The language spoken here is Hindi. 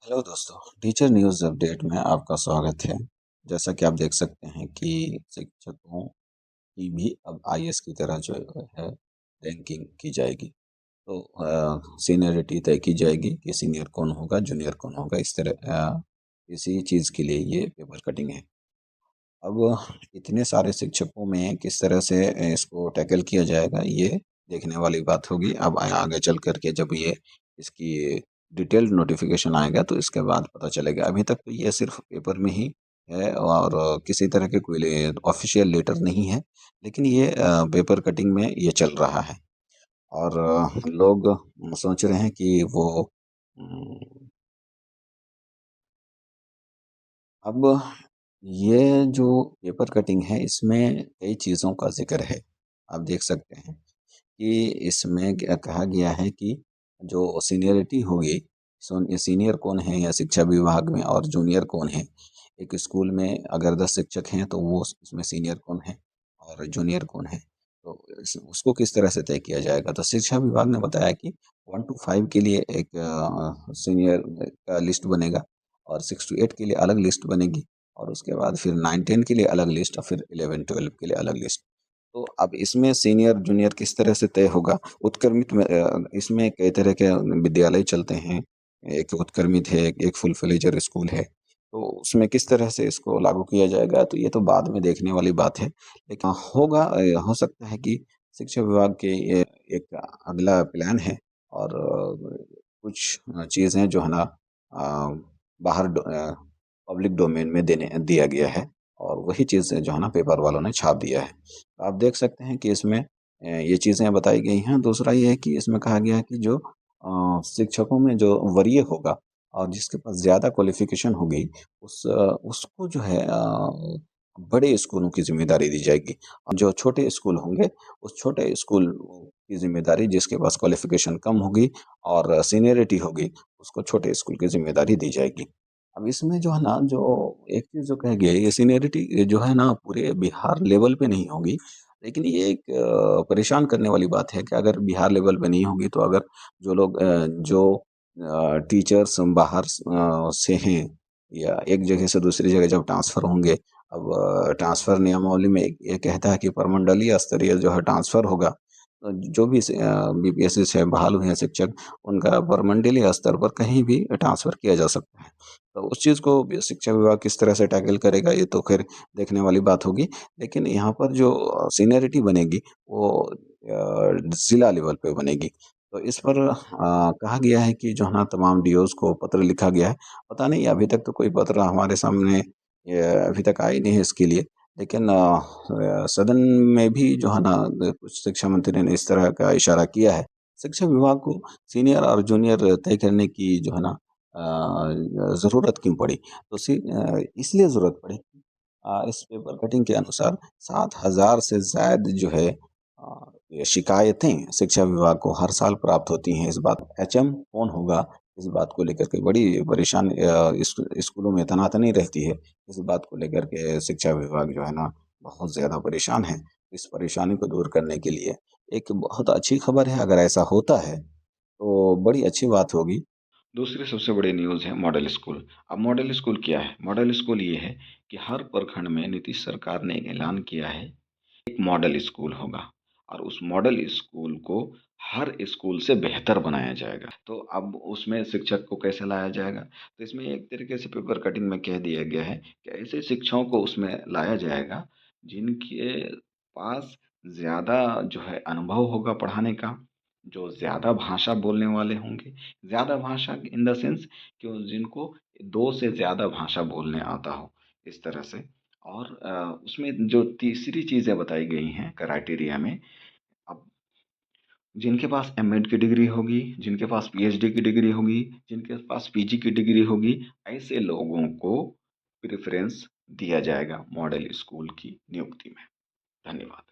हेलो दोस्तों, टीचर न्यूज़ अपडेट में आपका स्वागत है। जैसा कि आप देख सकते हैं कि शिक्षकों की भी अब आईएएस की तरह जो है रैंकिंग की जाएगी। तो सीनियरिटी तय की जाएगी कि सीनियर कौन होगा, जूनियर कौन होगा, इस तरह इसी चीज़ के लिए ये पेपर कटिंग है। अब इतने सारे शिक्षकों में किस तरह से इसको टैकल किया जाएगा, ये देखने वाली बात होगी। अब आगे चल कर के जब ये इसकी डिटेल्ड नोटिफ़िकेशन आएगा तो इसके बाद पता चलेगा। अभी तक तो ये सिर्फ़ पेपर में ही है और किसी तरह के कोई ऑफ़िशियल लेटर नहीं है। लेकिन ये पेपर कटिंग में ये चल रहा है और लोग सोच रहे हैं कि वो उम, अब ये जो पेपर कटिंग है इसमें कई चीज़ों का ज़िक्र है। आप देख सकते हैं कि इसमें क्या कहा गया है कि जो सीनियरिटी होगी, सीनियर कौन है या शिक्षा विभाग में और जूनियर कौन है। एक स्कूल में अगर 10 शिक्षक हैं तो वो उसमें सीनियर कौन है और जूनियर कौन है। तो उसको किस तरह से तय किया जाएगा। तो शिक्षा विभाग ने बताया कि 1 टू 5 के लिए एक सीनियर का लिस्ट बनेगा और 6 टू 8 के लिए अलग लिस्ट बनेगी और उसके बाद फिर 9-10 के लिए अलग लिस्ट और फिर 11-12 के लिए अलग लिस्ट। तो अब इसमें सीनियर जूनियर किस तरह से तय होगा? उत्क्रमित में इसमें कई तरह के विद्यालय चलते हैं। एक उत्क्रमित है, एक फुल फ्लेजेड स्कूल है। तो उसमें किस तरह से इसको लागू किया जाएगा, तो ये तो बाद में देखने वाली बात है। लेकिन होगा हो सकता है कि शिक्षा विभाग के ये एक अगला प्लान है और कुछ चीज़ें जो है ना बाहर पब्लिक डोमेन में देने दिया गया है और वही चीज़ जो है ना पेपर वालों ने छाप दिया है। तो आप देख सकते हैं कि इसमें ये चीज़ें बताई गई हैं। दूसरा ये है कि इसमें कहा गया है कि जो शिक्षकों में जो वरीय होगा और जिसके पास ज़्यादा क्वालिफ़िकेशन होगी उसको जो है बड़े स्कूलों की ज़िम्मेदारी दी जाएगी। और जो छोटे स्कूल होंगे, उस छोटे स्कूल की ज़िम्मेदारी जिसके पास क्वालिफ़िकेशन कम होगी और सीनियरिटी होगी, उसको छोटे स्कूल की ज़िम्मेदारी दी जाएगी। अब इसमें जो है ना, जो एक चीज़ जो कही गई है, ये सीनियरिटी जो है ना पूरे बिहार लेवल पे नहीं होगी। लेकिन ये एक परेशान करने वाली बात है कि अगर बिहार लेवल पे नहीं होगी तो अगर जो लोग टीचर्स बाहर से हैं या एक जगह से दूसरी जगह जब ट्रांसफ़र होंगे, अब ट्रांसफ़र नियमावली में ये कहता है कि प्रमंडलीय स्तरीय जो है ट्रांसफ़र होगा। जो भी बीपीएससी से बहाल हुए हैं शिक्षक, उनका प्रमंडलीय स्तर पर कहीं भी ट्रांसफ़र किया जा सकता है। तो उस चीज़ को शिक्षा विभाग किस तरह से टैकल करेगा, ये तो ख़ैर देखने वाली बात होगी। लेकिन यहाँ पर जो सीनियरिटी बनेगी वो ज़िला लेवल पे बनेगी। तो इस पर कहा गया है कि जो है ना तमाम डीओज़ को पत्र लिखा गया है। पता नहीं अभी तक तो कोई पत्र हमारे सामने अभी तक आया नहीं है इसके लिए। लेकिन सदन में भी जो है ना कुछ शिक्षा मंत्री ने इस तरह का इशारा किया है। शिक्षा विभाग को सीनियर और जूनियर तय करने की जो है ना ज़रूरत क्यों पड़ी? तो इसलिए ज़रूरत पड़ी इस पेपर कटिंग के अनुसार 7,000 से ज़ायद जो है ये शिकायतें शिक्षा विभाग को हर साल प्राप्त होती हैं। इस बात एचएम कौन होगा, इस बात को लेकर के बड़ी परेशान स्कूलों में तनातनी रहती है। इस बात को लेकर के शिक्षा विभाग जो है ना बहुत ज़्यादा परेशान है। इस परेशानी को दूर करने के लिए एक बहुत अच्छी खबर है, अगर ऐसा होता है तो बड़ी अच्छी बात होगी। दूसरी सबसे बड़ी न्यूज़ है मॉडल स्कूल। अब मॉडल स्कूल क्या है? मॉडल स्कूल ये है कि हर प्रखंड में नीतीश सरकार ने एक ऐलान किया है, एक मॉडल स्कूल होगा और उस मॉडल स्कूल को हर स्कूल से बेहतर बनाया जाएगा। तो अब उसमें शिक्षक को कैसे लाया जाएगा? तो इसमें एक तरीके से पेपर कटिंग में कह दिया गया है कि ऐसे शिक्षकों को उसमें लाया जाएगा जिनके पास ज़्यादा जो है अनुभव होगा पढ़ाने का, जो ज़्यादा भाषा बोलने वाले होंगे। ज़्यादा भाषा इन द सेंस कि जिनको 2 से ज़्यादा भाषा बोलने आता हो, इस तरह से। और उसमें जो तीसरी चीज़ें बताई गई हैं क्राइटेरिया में, अब जिनके पास एमएड की डिग्री होगी, जिनके पास पीएचडी की डिग्री होगी, जिनके पास पीजी की डिग्री होगी, ऐसे लोगों को प्रेफ़रेंस दिया जाएगा मॉडल स्कूल की नियुक्ति में। धन्यवाद।